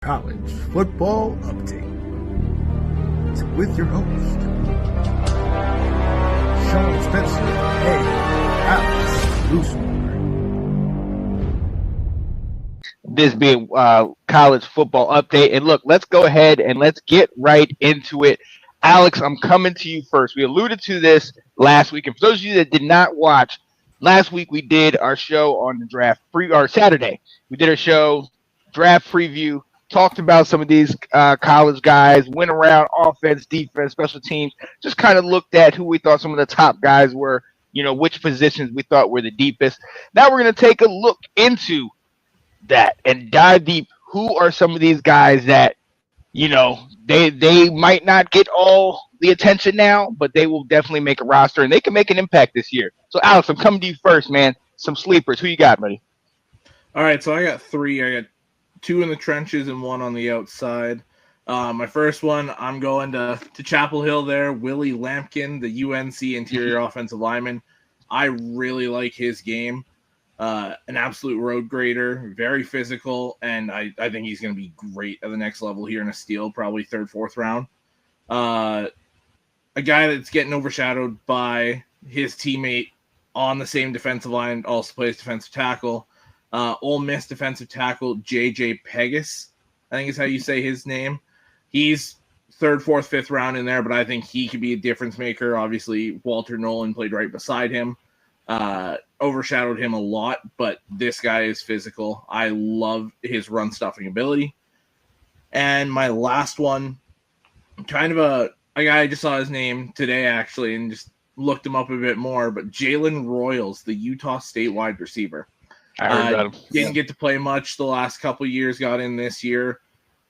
College Football Update with your host, Sean Spencer and Alex Loosemore. This being College Football Update. And look, let's go ahead and let's get right into it. Alex, I'm coming to you first. We alluded to this last week. And for those of you that did not watch, last week we did our show on the draft Saturday. We did our show, draft preview, talked about some of these college guys, went around offense, defense, special teams, just kind of looked at who we thought some of the top guys were, which positions we thought were the deepest. Now we're going to take a look into that and dive deep. Who are some of these guys that, they might not get all the attention now, but they will definitely make a roster and they can make an impact this year. So, Alex, I'm coming to you first, man. Some sleepers. Who you got, buddy? All right, so I got three. I got two in the trenches and one on the outside. My first one, I'm going to Chapel Hill there. Willie Lampkin, the UNC interior offensive lineman. I really like his game. An absolute road grader, very physical, and I think he's going to be great at the next level here in a steal, probably third, fourth round. A guy that's getting overshadowed by his teammate on the same defensive line, also plays defensive tackle. Ole Miss defensive tackle J.J. Pegas, I think is how you say his name. He's third, fourth, fifth round in there, but I think he could be a difference maker. Obviously, Walter Nolan played right beside him. Overshadowed him a lot, but this guy is physical. I love his run stuffing ability. And my last one, kind of a guy, I just saw his name today actually and just looked him up a bit more, but Jalen Royals, the Utah State wide receiver. I heard about him. Didn't get to play much the last couple years, got in this year.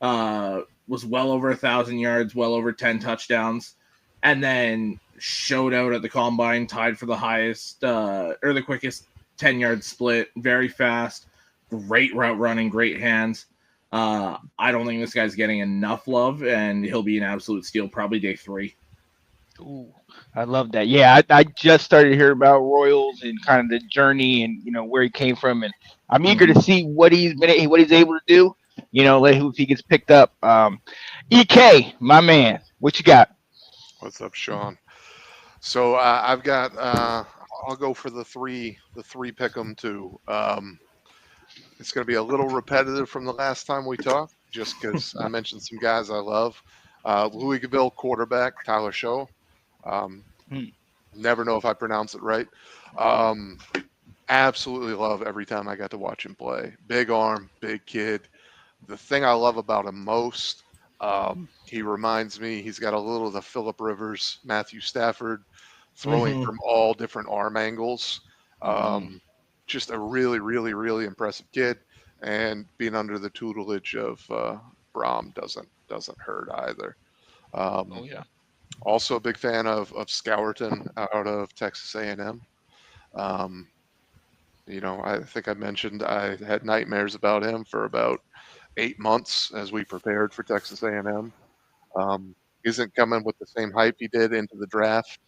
Was well over 1,000 yards, well over 10 touchdowns, and then showed out at the combine, tied for the highest or the quickest 10-yard split. Very fast, great route running, great hands. I don't think this guy's getting enough love, and he'll be an absolute steal probably day 3. Ooh, I love that. Yeah, I just started to hear about Royals and kind of the journey and where he came from, and I'm eager to see what he's able to do. If he gets picked up. EK, my man, what you got? What's up, Sean? So I've got. I'll go for the three pick 'em too. It's going to be a little repetitive from the last time we talked, just because I mentioned some guys I love. Louisville quarterback Tyler Show. Never know if I pronounce it right. Absolutely love every time I got to watch him play. Big arm, big kid. The thing I love about him most, he reminds me, he's got a little of the Phillip Rivers, Matthew Stafford, throwing from all different arm angles. Just a really, really, really impressive kid. And being under the tutelage of Brom doesn't hurt either. Also a big fan of Scourton out of Texas A&M. I think I mentioned I had nightmares about him for about 8 months as we prepared for Texas A&M. Isn't coming with the same hype he did into the draft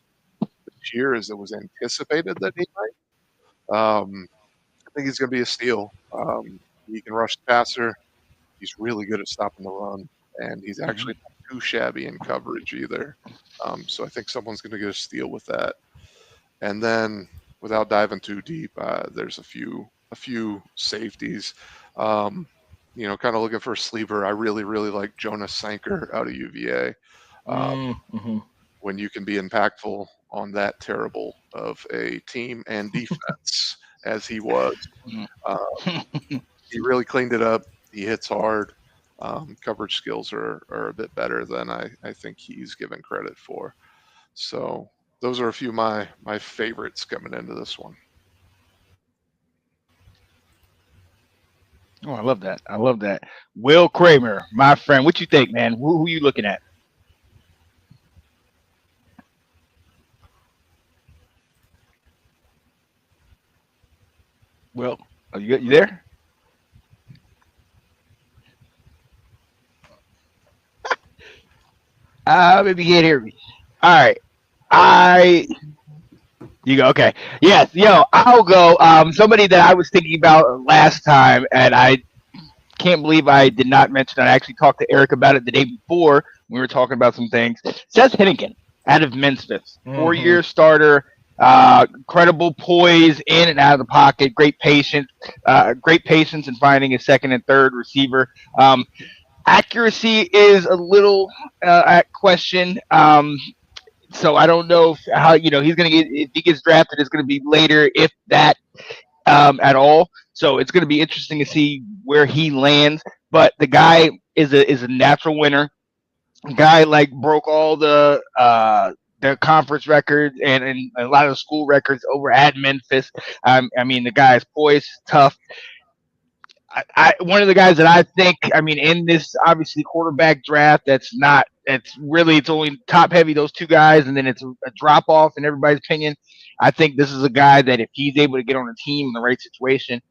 this year as it was anticipated that he might. I think he's going to be a steal. He can rush the passer. He's really good at stopping the run, and he's actually not too shabby in coverage either. So I think someone's going to get a steal with that. And then, without diving too deep, there's a few safeties. Kind of looking for a sleeper. I really, really like Jonas Sanker out of UVA. When you can be impactful on that terrible of a team and defense as he was. He really cleaned it up. He hits hard. Coverage skills are a bit better than I think he's given credit for. So those are a few of my favorites coming into this one. Oh, I love that. Will Kramer, my friend, what you think, man? Who you looking at? Will, are you there? Maybe you can't hear me. All right. You go, okay. Yes, I'll go. Somebody that I was thinking about last time, and I can't believe I did not mention it. I actually talked to Eric about it the day before. We were talking about some things. Seth Hennigan out of Memphis, 4-year starter, incredible poise in and out of the pocket, great patience in finding a second and third receiver. Accuracy is a little at question. So I don't know how he's going to get if he gets drafted. It's going to be later, if that at all. So it's going to be interesting to see where he lands. But the guy is a natural winner. The guy like broke all the conference records and a lot of the school records over at Memphis. I mean, the guy is poised, tough. One of the guys that I think, in this obviously quarterback draft, it's only top heavy, those two guys, and then it's a drop off in everybody's opinion. I think this is a guy that if he's able to get on a team in the right situation,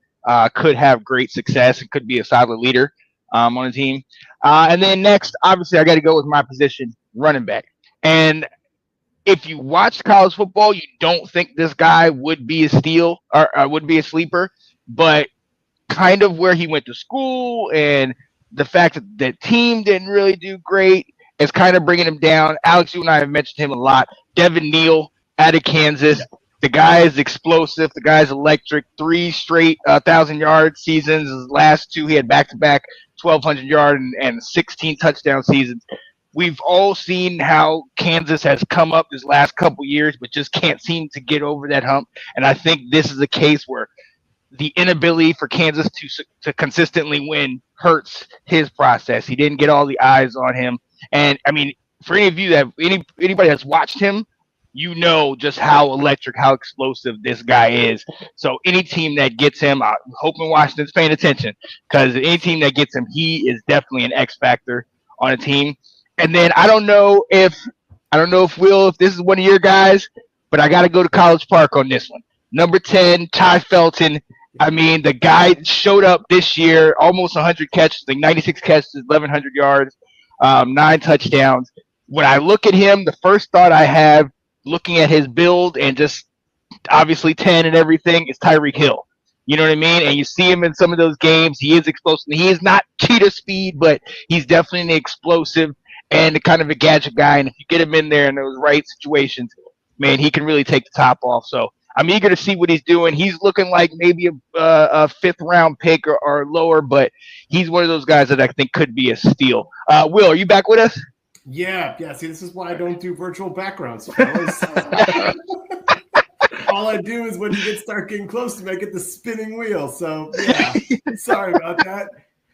could have great success and could be a solid leader on a team. And then next, obviously, I got to go with my position, running back. And if you watch college football, you don't think this guy would be a steal or would be a sleeper, but kind of where he went to school and the fact that the team didn't really do great is kind of bringing him down. Alex, you and I have mentioned him a lot. Devin Neal out of Kansas. The guy is explosive. The guy's electric. 3 straight 1,000-yard seasons. His last 2, he had back-to-back 1,200-yard and 16 touchdown seasons. We've all seen how Kansas has come up this last couple years, but just can't seem to get over that hump. And I think this is a case where the inability for Kansas to consistently win hurts his process. He didn't get all the eyes on him. And, for any of you that anybody that's watched him, you know just how electric, how explosive this guy is. So any team that gets him, I'm hoping Washington's paying attention, because any team that gets him, he is definitely an X factor on a team. And then I don't know if Will, if this is one of your guys, but I got to go to College Park on this one. Number 10, Ty Felton. The guy showed up this year, almost 100 catches, like 96 catches, 1,100 yards, 9 touchdowns. When I look at him, the first thought I have, looking at his build and just obviously 10 and everything, is Tyreek Hill. You know what I mean? And you see him in some of those games. He is explosive. He is not cheetah speed, but he's definitely an explosive and kind of a gadget guy. And if you get him in there in those right situations, man, he can really take the top off. So I'm eager to see what he's doing. He's looking like maybe a 5th-round pick or lower, but he's one of those guys that I think could be a steal. Will, are you back with us? Yeah. See, this is why I don't do virtual backgrounds, fellas. All I do is when you start getting close to me, I get the spinning wheel. So, yeah, sorry about that.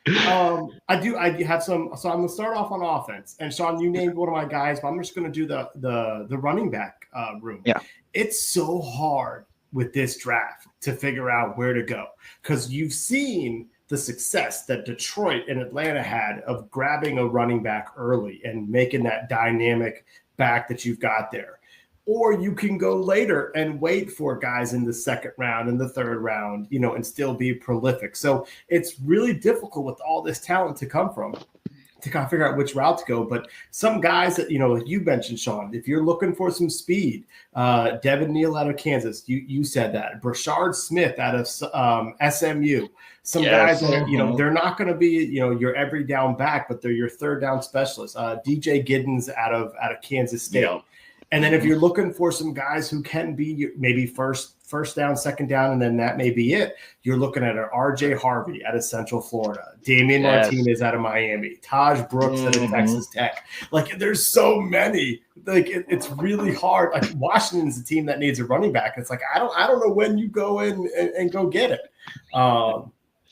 I have some. So I'm going to start off on offense. And, Sean, you named one of my guys, but I'm just going to do the running back room. Yeah. It's so hard with this draft to figure out where to go, because you've seen the success that Detroit and Atlanta had of grabbing a running back early and making that dynamic back that you've got there. Or you can go later and wait for guys in the 2nd round and the 3rd round, and still be prolific. So it's really difficult with all this talent to come from, to kind of figure out which route to go. But some guys that, like you mentioned, Sean, if you're looking for some speed, Devin Neal out of Kansas, you said that. Brashard Smith out of SMU. Some guys that, they're not going to be, your every down back, but they're your 3rd down specialist. DJ Giddens out of Kansas State. Yeah. And then if you're looking for some guys who can be maybe first down, 2nd down, and then that may be it, you're looking at an RJ Harvey out of Central Florida, Damian Martinez out of Miami, Taj Brooks out of Texas Tech. Like, there's so many. Like, it's really hard. Like, Washington's a team that needs a running back. It's like, I don't know when you go in and go get it.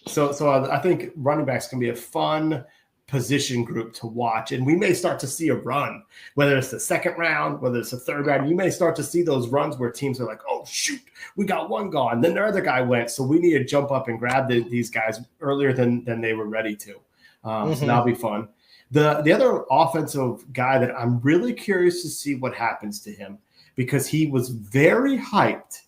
So I think running backs can be a fun position group to watch, and we may start to see a run, whether it's the 2nd round, whether it's the 3rd round. You may start to see those runs where teams are like, oh shoot, we got one gone, then their other guy went, so we need to jump up and grab these guys earlier than they were ready to. So that'll be fun. The other offensive guy that I'm really curious to see what happens to him, because he was very hyped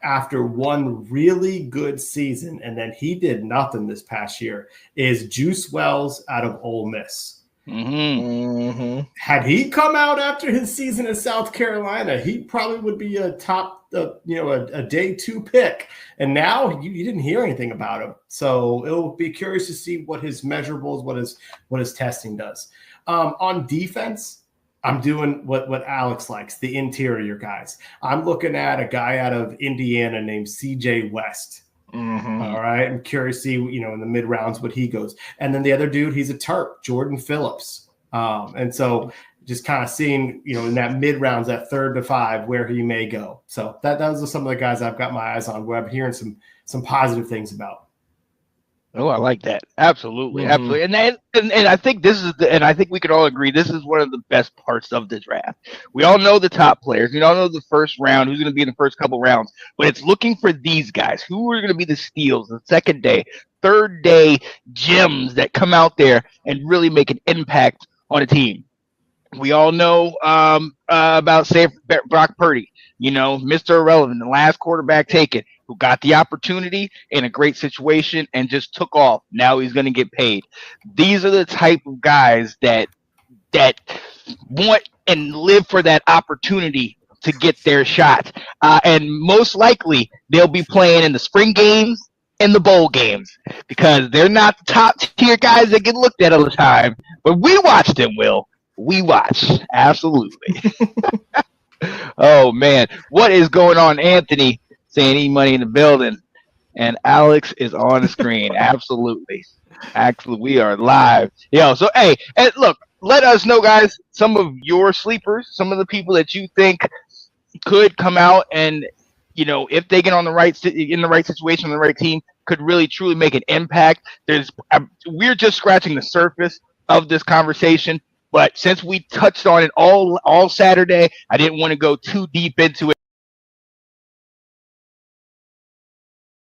after one really good season, and then he did nothing this past year, is Juice Wells out of Ole Miss. Had he come out after his season in South Carolina, he probably would be a top, a day 2 pick. And now you didn't hear anything about him. So it'll be curious to see what his measurables, what his testing does. On defense, I'm doing what Alex likes, the interior guys. I'm looking at a guy out of Indiana named CJ West. All right. I'm curious to see, in the mid rounds what he goes. And then the other dude, he's a Terp, Jordan Phillips. And so just kind of seeing, in that mid rounds, that 3rd to 5, where he may go. So those are some of the guys I've got my eyes on, where I'm hearing some positive things about. Oh, I like that. Absolutely, absolutely. And I think this is and I think we could all agree this is one of the best parts of the draft. We all know the top players. We all know the first round, who's going to be in the first couple rounds. But it's looking for these guys. Who are going to be the steals, the second day, third day gems that come out there and really make an impact on a team. We all know about, say, Brock Purdy, Mr. Irrelevant, the last quarterback taken, who got the opportunity in a great situation and just took off. Now he's going to get paid. These are the type of guys that want and live for that opportunity to get their shot. And most likely they'll be playing in the spring games and the bowl games, because they're not the top tier guys that get looked at all the time. But we watch them, Will. We watch. Absolutely. Oh, man. What is going on, Anthony? Saying E-Money in the building. And Alex is on the screen. Absolutely. Actually, we are live. So, hey, and look, let us know, guys, some of your sleepers, some of the people that you think could come out and, if they get in the right situation, on the right team, could really, truly make an impact. We're just scratching the surface of this conversation. But since we touched on it all Saturday, I didn't want to go too deep into it.